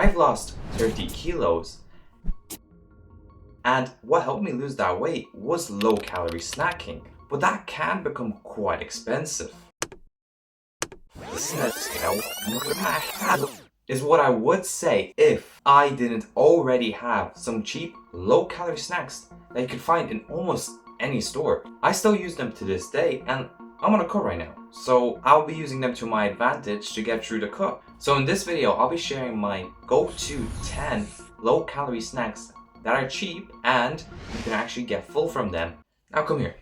I've lost 30 kilos. And what helped me lose that weight was low calorie snacking. But that can become quite expensive. Is what I would say if I didn't already have some cheap low calorie snacks that you could find in almost any store. I still use them to this day, and I'm on a cut right now, so I'll be using them to my advantage to get through the cut. So in this video, I'll be sharing my go-to 10 low calorie snacks that are cheap and you can actually get full from them. Now come here.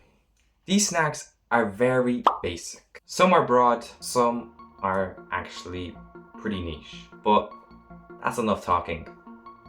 These snacks are very basic. Some are broad, some are actually pretty niche, but that's enough talking.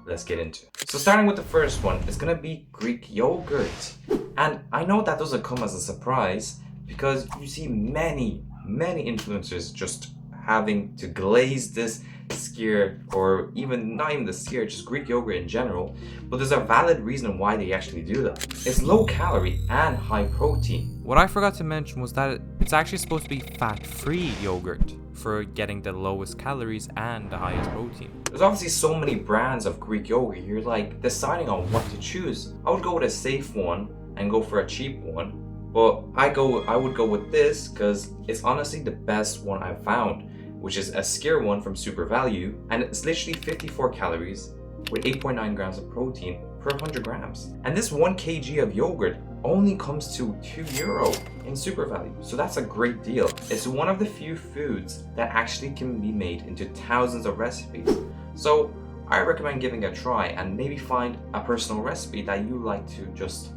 Let's get into it. So starting with the first one, it's gonna be Greek yogurt. And I know that doesn't come as a surprise because you see many influencers just having to glaze this skyr, or even not even the skyr, just Greek yogurt in general. But there's a valid reason why they actually do that. It's low calorie and high protein. What I forgot to mention was that it's actually supposed to be fat-free yogurt for getting the lowest calories and the highest protein. There's obviously so many brands of Greek yogurt, you're like deciding on what to choose. I would go with a safe one and go for a cheap one, but I would go with this because it's honestly the best one I've found, which is a skyr one from Super Value, and it's literally 54 calories with 8.9 grams of protein per 100 grams. And this 1 kg of yogurt only comes to €2 in Super Value, so that's a great deal. It's one of the few foods that actually can be made into thousands of recipes. So I recommend giving it a try and maybe find a personal recipe that you like to just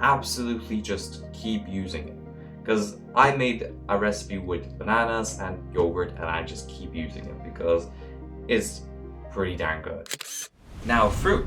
absolutely just keep using it. Because I made a recipe with bananas and yogurt and I just keep using it because it's pretty darn good. Now fruit.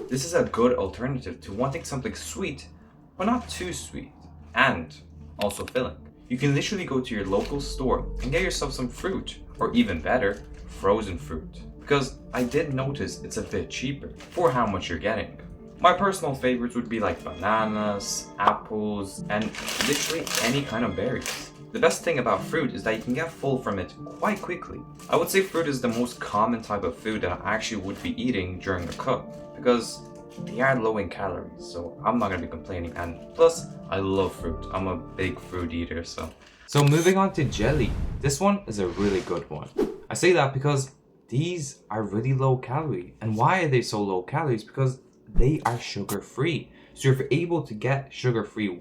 This is a good alternative to wanting something sweet, but not too sweet, and also filling. You can literally go to your local store and get yourself some fruit, or even better, frozen fruit. Because I did notice it's a bit cheaper for how much you're getting. My personal favorites would be like bananas, apples, and literally any kind of berries. The best thing about fruit is that you can get full from it quite quickly. I would say fruit is the most common type of food that I actually would be eating during a cut because they are low in calories, so I'm not gonna be complaining. And plus, I love fruit. I'm a big fruit eater, so. So moving on to jelly. This one is a really good one. I say that because these are really low calorie. And why are they so low calories? Because they are sugar free. So if you're able to get sugar free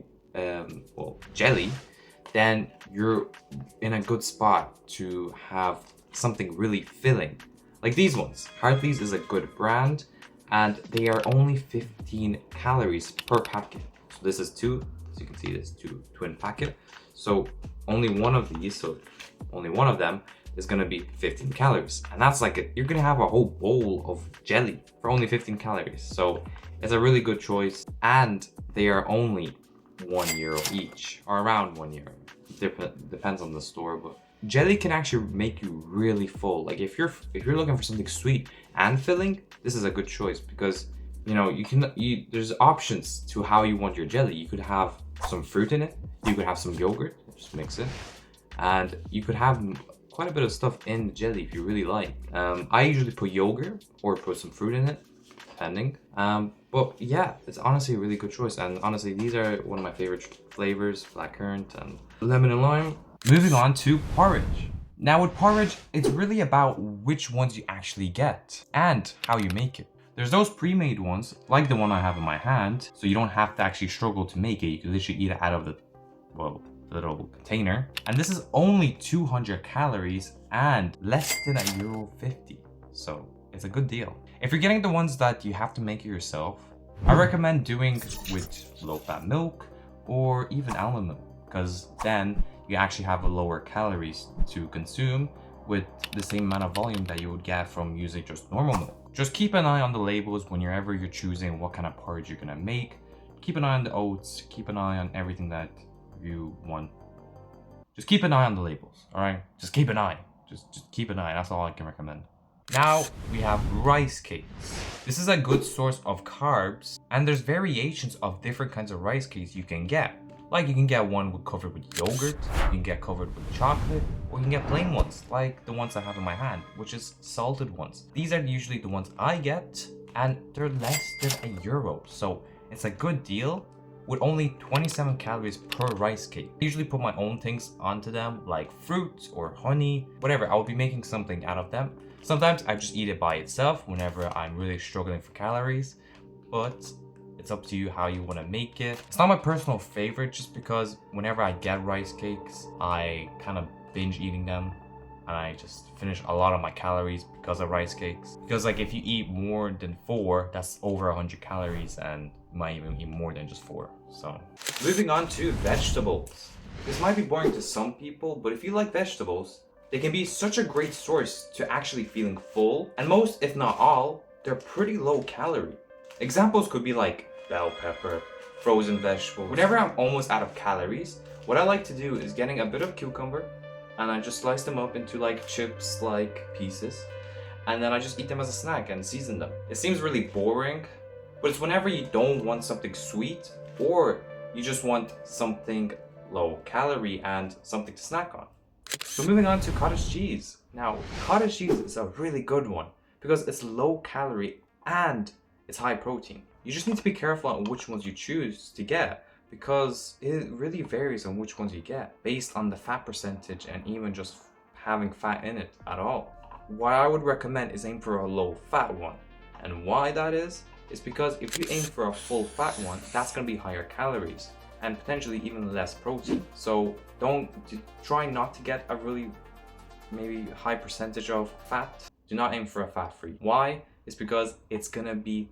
jelly, then you're in a good spot to have something really filling. Like these ones. Hartley's is a good brand and they are only 15 calories per packet. So this is two, as you can see, this two twin packet. So only one of these, so only one of them is gonna be 15 calories. And that's like, you're gonna have a whole bowl of jelly for only 15 calories. So it's a really good choice. And they are only €1 each, or around €1. Depends on the store, but jelly can actually make you really full. Like if you're looking for something sweet and filling, this is a good choice because you know there's options to how you want your jelly. You could have some fruit in it, you could have some yogurt, just mix it, and you could have quite a bit of stuff in the jelly if you really like. I usually put yogurt or put some fruit in it, depending. But yeah, it's honestly a really good choice. And honestly, these are one of my favorite flavors, blackcurrant and lemon and lime. Moving on to porridge. Now with porridge, it's really about which ones you actually get and how you make it. There's those pre-made ones, like the one I have in my hand, so you don't have to actually struggle to make it. You can literally eat it out of the little container. And this is only 200 calories and less than €1.50. So it's a good deal. If you're getting the ones that you have to make it yourself, I recommend doing with low-fat milk or even almond milk, because then you actually have a lower calories to consume with the same amount of volume that you would get from using just normal milk. Just keep an eye on the labels whenever you're choosing what kind of porridge you're gonna make. Keep an eye on the oats, keep an eye on everything that you want. Just keep an eye on the labels, all right? Just keep an eye. Just keep an eye. That's all I can recommend. Now we have rice cakes. This is a good source of carbs, and there's variations of different kinds of rice cakes you can get. Like you can get one covered with yogurt, you can get covered with chocolate, or you can get plain ones, like the ones I have in my hand, which is salted ones. These are usually the ones I get, and they're less than €1, so it's a good deal with only 27 calories per rice cake. I usually put my own things onto them, like fruit or honey, whatever. I will be making something out of them. Sometimes I just eat it by itself whenever I'm really struggling for calories, but it's up to you how you want to make it. It's not my personal favorite just because whenever I get rice cakes, I kind of binge eating them and I just finish a lot of my calories because of rice cakes. Because like if you eat more than 4, that's over 100 calories and you might even eat more than just 4. So moving on to vegetables. This might be boring to some people, but if you like vegetables, they can be such a great source to actually feeling full, and most, if not all, they're pretty low calorie. Examples could be like bell pepper, frozen vegetables. Whenever I'm almost out of calories, what I like to do is getting a bit of cucumber and I just slice them up into like chips like pieces, and then I just eat them as a snack and season them. It seems really boring, but it's whenever you don't want something sweet or you just want something low calorie and something to snack on. So moving on to cottage cheese. Now, cottage cheese is a really good one because it's low calorie and it's high protein. You just need to be careful on which ones you choose to get because it really varies on which ones you get based on the fat percentage and even just having fat in it at all. What I would recommend is aim for a low fat one. And why that is because if you aim for a full fat one, that's going to be higher calories and potentially even less protein. So try not to get a really maybe high percentage of fat. Do not aim for a fat free. Why? It's because it's gonna be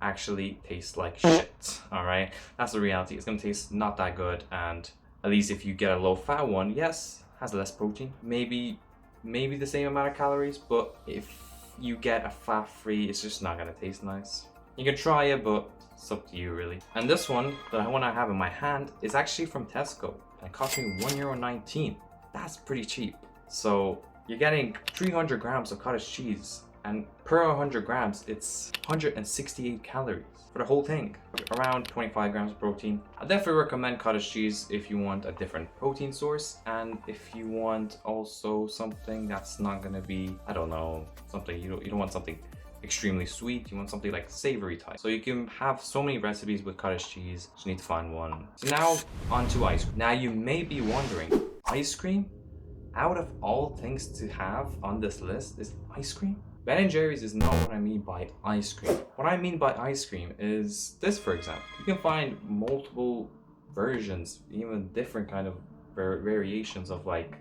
actually taste like shit. Alright? That's the reality. It's gonna taste not that good, and at least if you get a low fat one, yes, has less protein, maybe the same amount of calories, but if you get a fat free, it's just not gonna taste nice. You can try it, but it's up to you really. And this one, the one I have in my hand, is actually from Tesco and it cost me €1.19. That's pretty cheap. So you're getting 300 grams of cottage cheese, and per 100 grams, it's 168 calories for the whole thing. Around 25 grams of protein. I definitely recommend cottage cheese if you want a different protein source, and if you want also something that's not gonna be, I don't know, something you don't want something extremely sweet, you want something like savory type. So you can have so many recipes with cottage cheese, just need to find one. So now on to ice cream. Now you may be wondering, ice cream? Out of all things to have on this list is ice cream? Ben & Jerry's is not what I mean by ice cream. What I mean by ice cream is this, for example. You can find multiple versions, even different kind of variations of like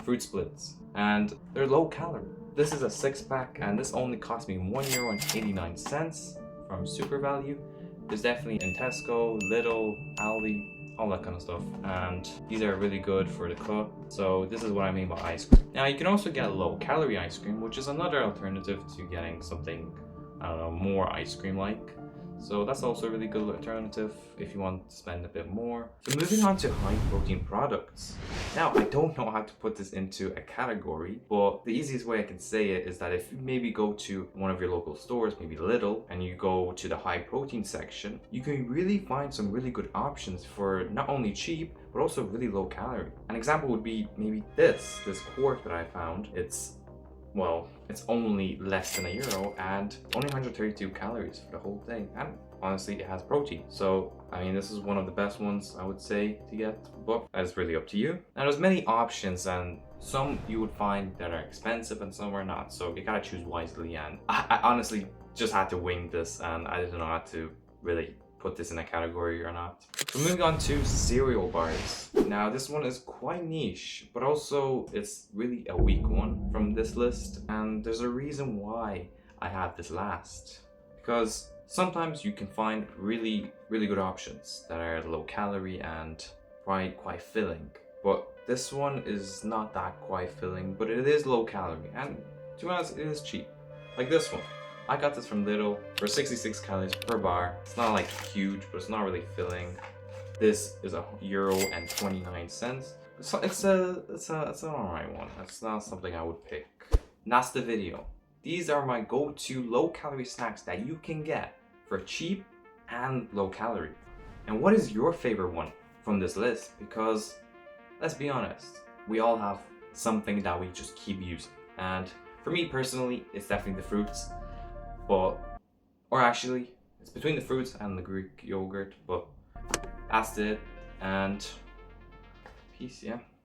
fruit splits, and they're low calorie. This is a 6-pack and this only cost me €1.89 from Super Value. There's definitely in Tesco, Lidl, Aldi, all that kind of stuff, and these are really good for the cut. So this is what I mean by ice cream. Now you can also get low calorie ice cream, which is another alternative to getting something, I don't know, more ice cream like. So that's also a really good alternative if you want to spend a bit more. So moving on to high protein products. Now I don't know how to put this into a category, but the easiest way I can say it is that if you maybe go to one of your local stores, maybe Lidl, and you go to the high protein section, you can really find some really good options for not only cheap, but also really low calorie. An example would be maybe this quart that I found. It's only less than €1 and only 132 calories for the whole thing. And honestly, it has protein. So, I mean, this is one of the best ones I would say to get, but that is really up to you. Now, there's many options, and some you would find that are expensive and some are not. So you gotta choose wisely. And I honestly just had to wing this, and I didn't know how to really put this in a category or not. So moving on to cereal bars. Now this one is quite niche, but also it's really a weak one from this list, and there's a reason why I have this last. Because sometimes you can find really good options that are low calorie and quite filling, but this one is not that quite filling, but it is low calorie, and to be honest, it is cheap. Like this one. I got this from Lidl for 66 calories per bar. It's not like huge, but it's not really filling. This is €1.29. It's an alright one. It's not something I would pick. And that's the video. These are my go-to low-calorie snacks that you can get for cheap and low calorie. And what is your favorite one from this list because, let's be honest, we all have something that we just keep using. And for me personally, it's definitely the fruits, or actually, it's between the fruits and the Greek yogurt, but that's it. And peace, yeah.